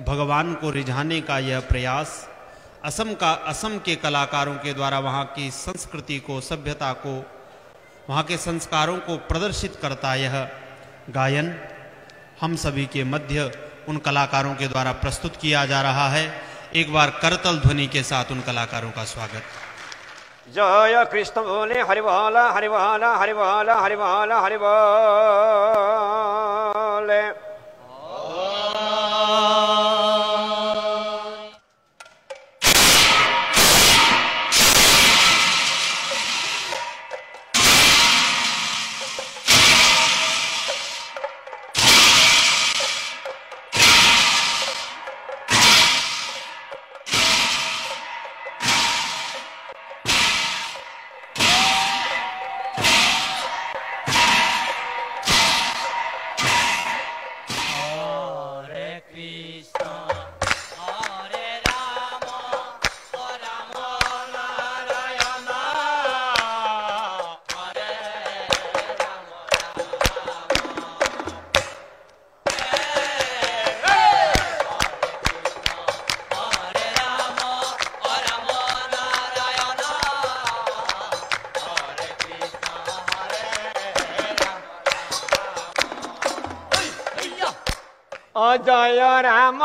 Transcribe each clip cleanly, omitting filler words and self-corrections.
भगवान को रिझाने का यह प्रयास असम के कलाकारों के द्वारा वहाँ की संस्कृति को, सभ्यता को, वहाँ के संस्कारों को प्रदर्शित करता यह गायन हम सभी के मध्य उन कलाकारों के द्वारा प्रस्तुत किया जा रहा है। एक बार करतल ध्वनि के साथ उन कलाकारों का स्वागत। जय कृष्ण बोले हरिवाला हरिवाला हरिवाला हरिवाला हरिवाले। जय राम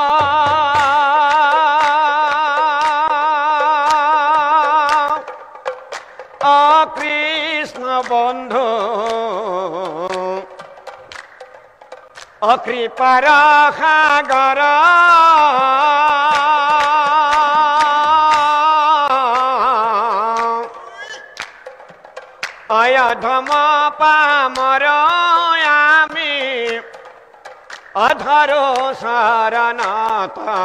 कृष्ण बंधु कृपार सागर अयधम पामर अधरो सारनाथा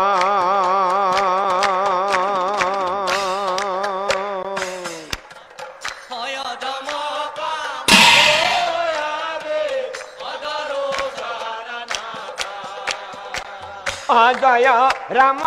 जय राम